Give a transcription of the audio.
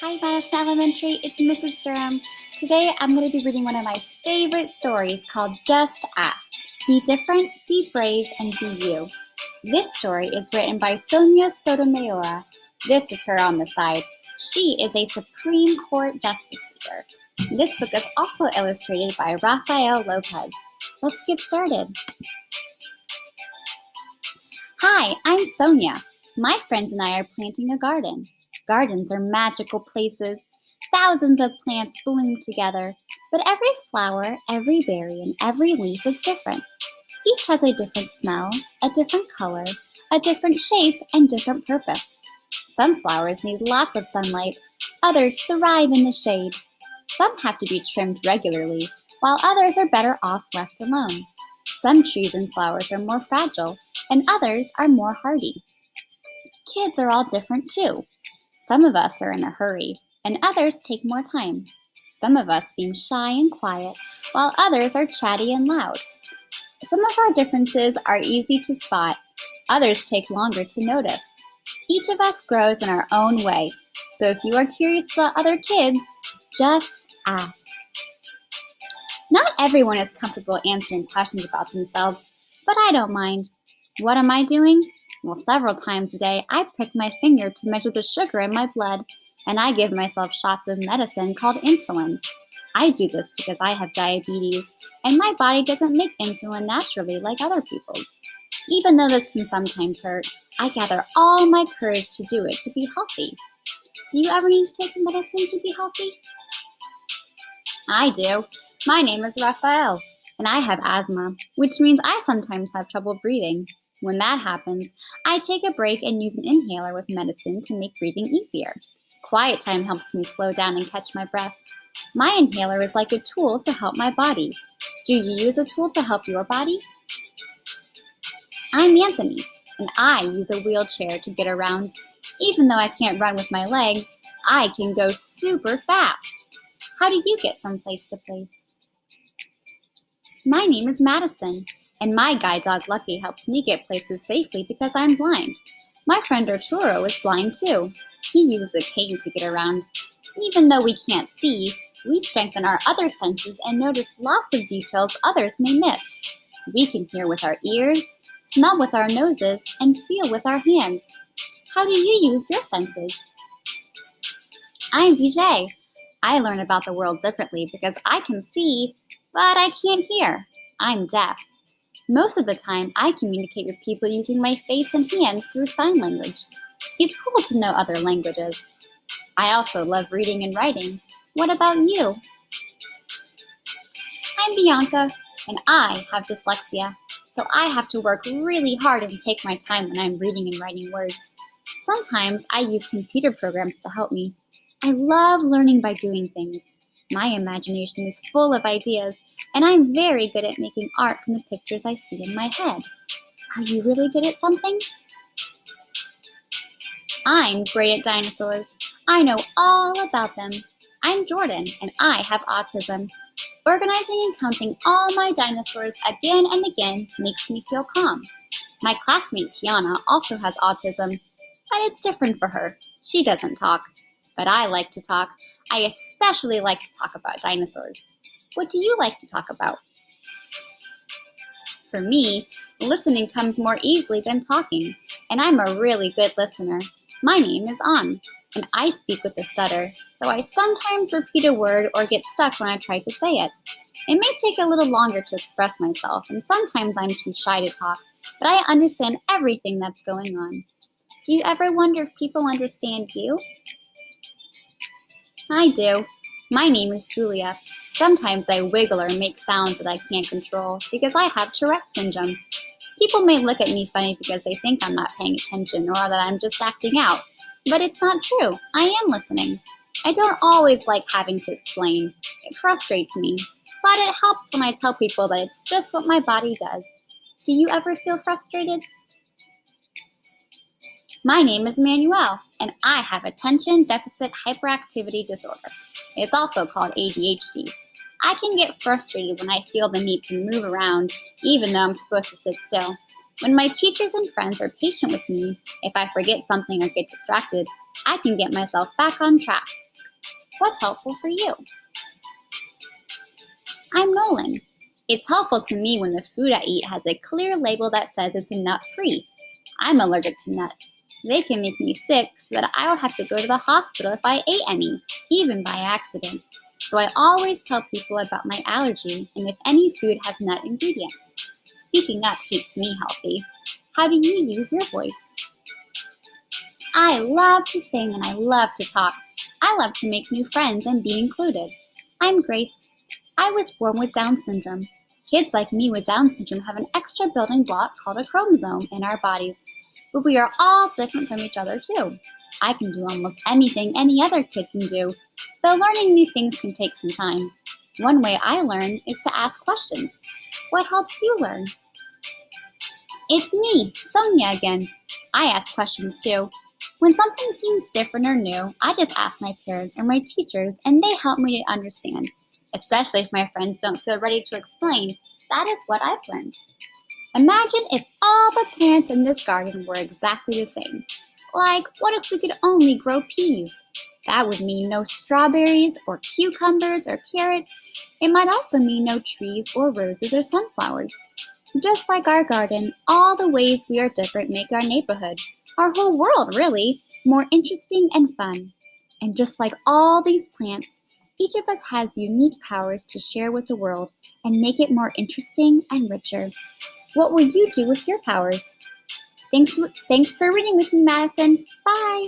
Hi, Madison Elementary. It's Mrs. Durham. Today I'm going to be reading one of my favorite stories called Just Ask. Be different, be brave, and be you. This story is written by Sonia Sotomayor. This is her on the side. She is a Supreme Court Justice Leader. This book is also illustrated by Rafael Lopez. Let's get started. Hi, I'm Sonia. My friends and I are planting a garden. Gardens are magical places. Thousands of plants bloom together, but every flower, every berry, and every leaf is different. Each has a different smell, a different color, a different shape, and different purpose. Some flowers need lots of sunlight, others thrive in the shade. Some have to be trimmed regularly, while others are better off left alone. Some trees and flowers are more fragile, and others are more hardy. Kids are all different too. Some of us are in a hurry, and others take more time. Some of us seem shy and quiet, while others are chatty and loud. Some of our differences are easy to spot, others take longer to notice. Each of us grows in our own way, so if you are curious about other kids, just ask. Not everyone is comfortable answering questions about themselves, but I don't mind. What am I doing? Well, several times a day, I prick my finger to measure the sugar in my blood, and I give myself shots of medicine called insulin. I do this because I have diabetes, and my body doesn't make insulin naturally like other people's. Even though this can sometimes hurt, I gather all my courage to do it to be healthy. Do you ever need to take medicine to be healthy? I do. My name is Raphael, and I have asthma, which means I sometimes have trouble breathing. When that happens, I take a break and use an inhaler with medicine to make breathing easier. Quiet time helps me slow down and catch my breath. My inhaler is like a tool to help my body. Do you use a tool to help your body? I'm Anthony, and I use a wheelchair to get around. Even though I can't run with my legs, I can go super fast. How do you get from place to place? My name is Madison, and my guide dog Lucky helps me get places safely because I'm blind. My friend Arturo is blind too. He uses a cane to get around. Even though we can't see, we strengthen our other senses and notice lots of details others may miss. We can hear with our ears, smell with our noses, and feel with our hands. How do you use your senses? I'm Vijay. I learn about the world differently because I can see, but I can't hear. I'm deaf. Most of the time, I communicate with people using my face and hands through sign language. It's cool to know other languages. I also love reading and writing. What about you? I'm Bianca, and I have dyslexia, so I have to work really hard and take my time when I'm reading and writing words. Sometimes I use computer programs to help me. I love learning by doing things. My imagination is full of ideas, and I'm very good at making art from the pictures I see in my head. Are you really good at something? I'm great at dinosaurs. I know all about them. I'm Jordan, and I have autism. Organizing and counting all my dinosaurs again and again makes me feel calm. My classmate Tiana also has autism, but it's different for her. She doesn't talk, but I like to talk. I especially like to talk about dinosaurs. What do you like to talk about? For me, listening comes more easily than talking, and I'm a really good listener. My name is An, and I speak with a stutter, so I sometimes repeat a word or get stuck when I try to say it. It may take a little longer to express myself, and sometimes I'm too shy to talk, but I understand everything that's going on. Do you ever wonder if people understand you? I do. My name is Julia. Sometimes I wiggle or make sounds that I can't control because I have Tourette's syndrome. People may look at me funny because they think I'm not paying attention or that I'm just acting out. But it's not true. I am listening. I don't always like having to explain. It frustrates me. But it helps when I tell people that it's just what my body does. Do you ever feel frustrated? My name is Manuel, and I have attention deficit hyperactivity disorder. It's also called ADHD. I can get frustrated when I feel the need to move around, even though I'm supposed to sit still. When my teachers and friends are patient with me, if I forget something or get distracted, I can get myself back on track. What's helpful for you? I'm Nolan. It's helpful to me when the food I eat has a clear label that says it's nut-free. I'm allergic to nuts. They can make me sick so that I would have to go to the hospital if I ate any, even by accident. So I always tell people about my allergy and if any food has nut ingredients. Speaking up keeps me healthy. How do you use your voice? I love to sing and I love to talk. I love to make new friends and be included. I'm Grace. I was born with Down syndrome. Kids like me with Down syndrome have an extra building block called a chromosome in our bodies, but we are all different from each other too. I can do almost anything any other kid can do, though learning new things can take some time. One way I learn is to ask questions. What helps you learn? It's me, Sonia again. I ask questions too. When something seems different or new, I just ask my parents or my teachers and they help me to understand. Especially if my friends don't feel ready to explain. That is what I've learned. Imagine if all the plants in this garden were exactly the same. Like, what if we could only grow peas? That would mean no strawberries or cucumbers or carrots. It might also mean no trees or roses or sunflowers. Just like our garden, all the ways we are different make our neighborhood, our whole world really, more interesting and fun. And just like all these plants, each of us has unique powers to share with the world and make it more interesting and richer. What will you do with your powers? Thanks for reading with me, Madison. Bye!